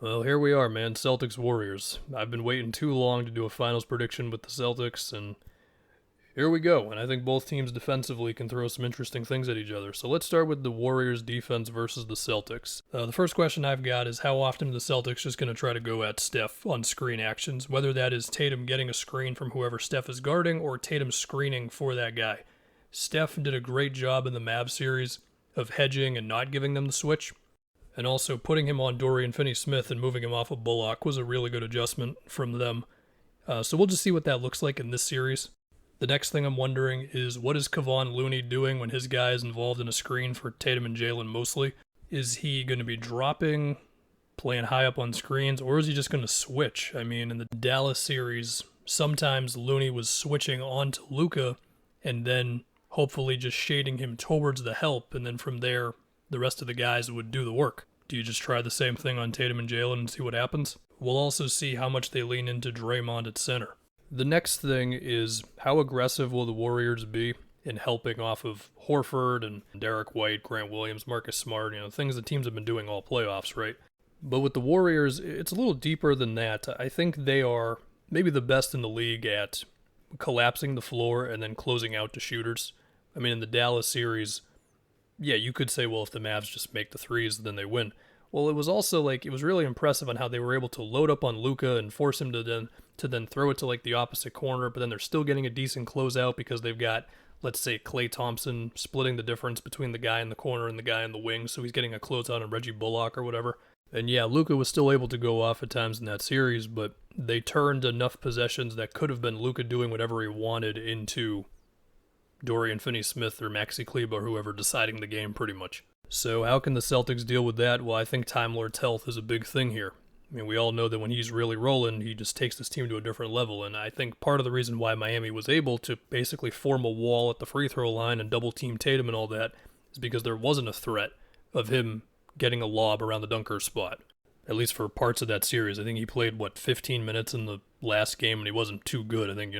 Well, here we are, man. Celtics Warriors. I've been waiting too long to do a finals prediction with the Celtics, and here we go. And I think both teams defensively can throw some interesting things at each other. So let's start with the Warriors defense versus the Celtics. The first question I've got is how often are the Celtics just going to try to go at Steph on screen actions, whether that is Tatum getting a screen from whoever Steph is guarding or Tatum screening for that guy. Steph did a great job in the Mavs series of hedging and not giving them the switch. And also putting him on Dorian Finney-Smith and moving him off of Bullock was a really good adjustment from them. So we'll just see what that looks like in this series. The next thing I'm wondering is what is Kevon Looney doing when his guy is involved in a screen for Tatum and Jalen mostly? Is he going to be dropping, playing high up on screens, or is he just going to switch? I mean, in the Dallas series, sometimes Looney was switching on to Luka and then hopefully just shading him towards the help, and then from there, the rest of the guys would do the work. Do you just try the same thing on Tatum and Jalen and see what happens? We'll also see how much they lean into Draymond at center. The next thing is how aggressive will the Warriors be in helping off of Horford and Derek White, Grant Williams, Marcus Smart, things that teams have been doing all playoffs, right? But with the Warriors, it's a little deeper than that. I think they are maybe the best in the league at collapsing the floor and then closing out to shooters. I mean, in the Dallas series, yeah, you could say, well, if the Mavs just make the threes, then they win. Well, it was also it was really impressive on how they were able to load up on Luka and force him to then throw it to the opposite corner, but then they're still getting a decent closeout because they've got, let's say, Klay Thompson splitting the difference between the guy in the corner and the guy in the wing, so he's getting a closeout on Reggie Bullock or whatever. And yeah, Luka was still able to go off at times in that series, but they turned enough possessions that could have been Luka doing whatever he wanted into Dorian Finney-Smith or Maxi Kleber or whoever deciding the game pretty much. So how can the Celtics deal with that? Well, I think Time Lord's health is a big thing here. I mean, we all know that when he's really rolling, he just takes this team to a different level, and I think part of the reason why Miami was able to basically form a wall at the free throw line and double team Tatum and all that is because there wasn't a threat of him getting a lob around the dunker spot. At least for parts of that series. I think he played, 15 minutes in the last game, and he wasn't too good. I think,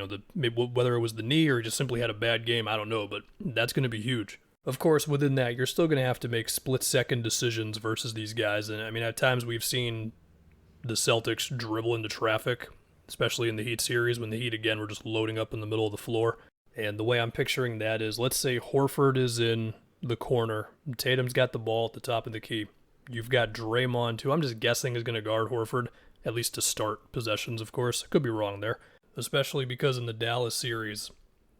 whether it was the knee or he just simply had a bad game, I don't know, but that's going to be huge. Of course, within that, you're still going to have to make split-second decisions versus these guys, and I mean, at times we've seen the Celtics dribble into traffic, especially in the Heat series, when the Heat, again, were just loading up in the middle of the floor. And the way I'm picturing that is, let's say Horford is in the corner, Tatum's got the ball at the top of the key. You've got Draymond, who I'm just guessing is going to guard Horford, at least to start possessions, of course. I could be wrong there, especially because in the Dallas series,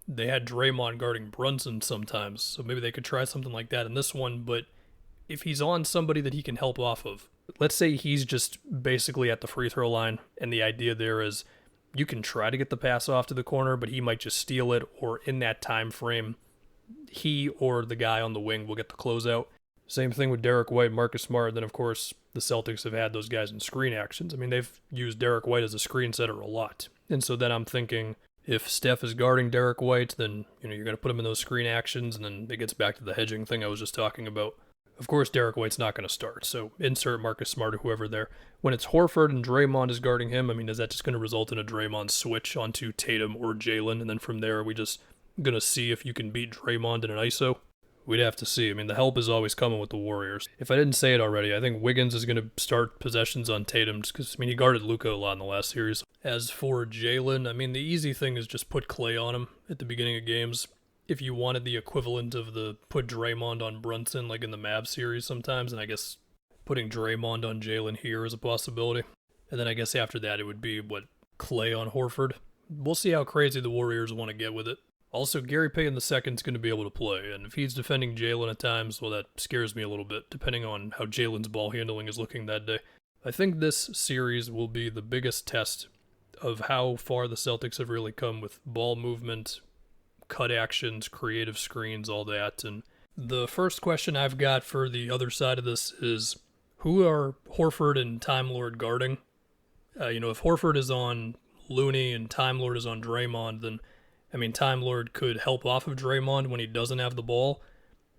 they had Draymond guarding Brunson sometimes, so maybe they could try something like that in this one, but if he's on somebody that he can help off of, let's say he's just basically at the free throw line, and the idea there is you can try to get the pass off to the corner, but he might just steal it, or in that time frame, he or the guy on the wing will get the closeout. Same thing with Derek White, Marcus Smart, and then of course the Celtics have had those guys in screen actions. I mean, they've used Derek White as a screen setter a lot. And so then I'm thinking if Steph is guarding Derek White, then you're going to put him in those screen actions, and then it gets back to the hedging thing I was just talking about. Of course, Derek White's not going to start, so insert Marcus Smart or whoever there. When it's Horford and Draymond is guarding him, I mean, is that just going to result in a Draymond switch onto Tatum or Jalen, and then from there are we just going to see if you can beat Draymond in an ISO? We'd have to see. I mean, the help is always coming with the Warriors. If I didn't say it already, I think Wiggins is going to start possessions on Tatum because, he guarded Luka a lot in the last series. As for Jalen, I mean, the easy thing is just put Klay on him at the beginning of games. If you wanted the equivalent of the put Draymond on Brunson, like in the Mavs series sometimes, and I guess putting Draymond on Jalen here is a possibility. And then I guess after that it would be, Klay on Horford. We'll see how crazy the Warriors want to get with it. Also, Gary Payton II is going to be able to play, and if he's defending Jalen at times, well, that scares me a little bit, depending on how Jalen's ball handling is looking that day. I think this series will be the biggest test of how far the Celtics have really come with ball movement, cut actions, creative screens, all that. And the first question I've got for the other side of this is, who are Horford and Time Lord guarding? If Horford is on Looney and Time Lord is on Draymond, then Time Lord could help off of Draymond when he doesn't have the ball,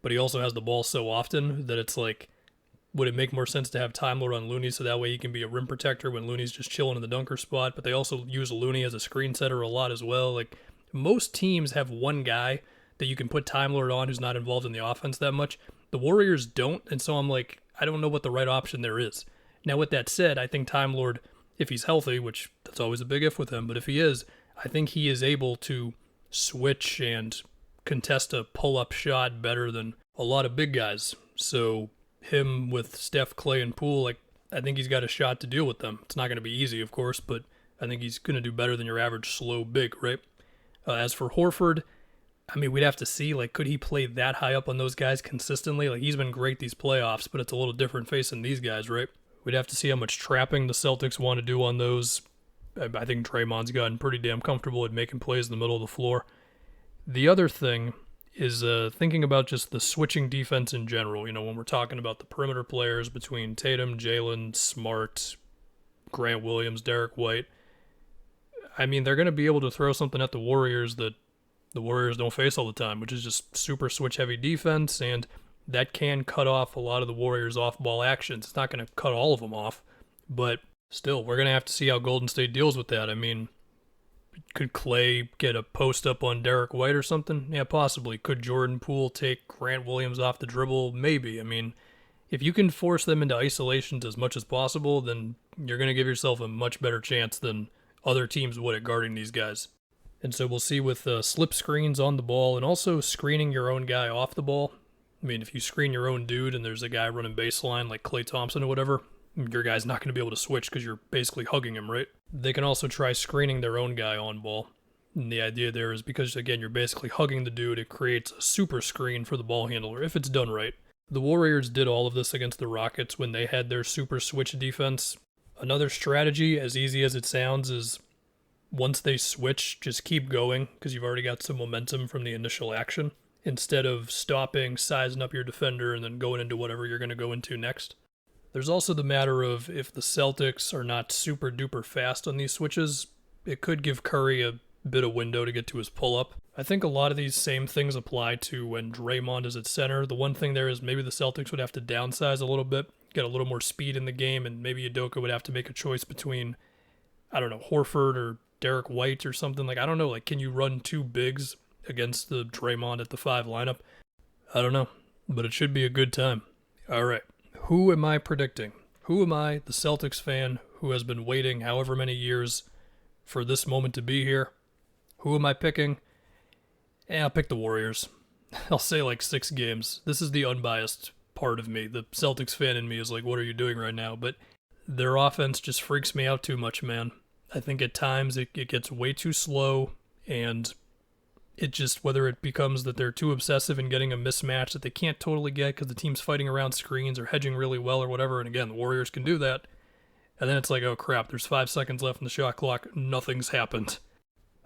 but he also has the ball so often that it's would it make more sense to have Time Lord on Looney so that way he can be a rim protector when Looney's just chilling in the dunker spot, but they also use Looney as a screen setter a lot as well. Most teams have one guy that you can put Time Lord on who's not involved in the offense that much. The Warriors don't, and so I'm I don't know what the right option there is. Now, with that said, I think Time Lord, if he's healthy, which that's always a big if with him, but if he is, I think he is able to switch and contest a pull-up shot better than a lot of big guys. So him with Steph, Clay, and Poole, like, I think he's got a shot to deal with them. It's not going to be easy, of course, but I think he's going to do better than your average slow big, right? As for Horford, I mean, we'd have to see, like, could he play that high up on those guys consistently? Like, he's been great these playoffs, but it's a little different facing these guys, right? We'd have to see how much trapping the Celtics want to do on those. I think Draymond's gotten pretty damn comfortable at making plays in the middle of the floor. The other thing is thinking about just the switching defense in general. You know, when we're talking about the perimeter players between Tatum, Jalen, Smart, Grant Williams, Derek White, I mean, they're going to be able to throw something at the Warriors that the Warriors don't face all the time, which is just super switch-heavy defense, and that can cut off a lot of the Warriors' off-ball actions. It's not going to cut all of them off, but still, we're going to have to see how Golden State deals with that. I mean, could Clay get a post-up on Derek White or something? Yeah, possibly. Could Jordan Poole take Grant Williams off the dribble? Maybe. I mean, if you can force them into isolations as much as possible, then you're going to give yourself a much better chance than other teams would at guarding these guys. And so we'll see with slip screens on the ball and also screening your own guy off the ball. I mean, if you screen your own dude and there's a guy running baseline like Klay Thompson or whatever, your guy's not going to be able to switch because you're basically hugging him, right? They can also try screening their own guy on ball. And the idea there is because, again, you're basically hugging the dude, it creates a super screen for the ball handler if it's done right. The Warriors did all of this against the Rockets when they had their super switch defense. Another strategy, as easy as it sounds, is once they switch, just keep going because you've already got some momentum from the initial action instead of stopping, sizing up your defender, and then going into whatever you're going to go into next. There's also the matter of if the Celtics are not super duper fast on these switches, it could give Curry a bit of window to get to his pull-up. I think a lot of these same things apply to when Draymond is at center. The one thing there is maybe the Celtics would have to downsize a little bit, get a little more speed in the game, and maybe Udoka would have to make a choice between, I don't know, Horford or Derek White or something. Like, I don't know, like, can you run two bigs against the Draymond at the 5 lineup? I don't know, but it should be a good time. All right, who am I predicting? Who am I, the Celtics fan, who has been waiting however many years for this moment to be here? Who am I picking? I'll pick the Warriors. I'll say like 6 games. This is the unbiased part of me. The Celtics fan in me is like, what are you doing right now? But their offense just freaks me out too much, man. I think at times it gets way too slow, and it just, whether it becomes that they're too obsessive in getting a mismatch that they can't totally get because the team's fighting around screens or hedging really well or whatever, and again, the Warriors can do that, and then it's like, oh crap, there's 5 seconds left in the shot clock, nothing's happened.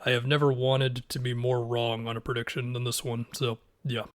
I have never wanted to be more wrong on a prediction than this one, so yeah,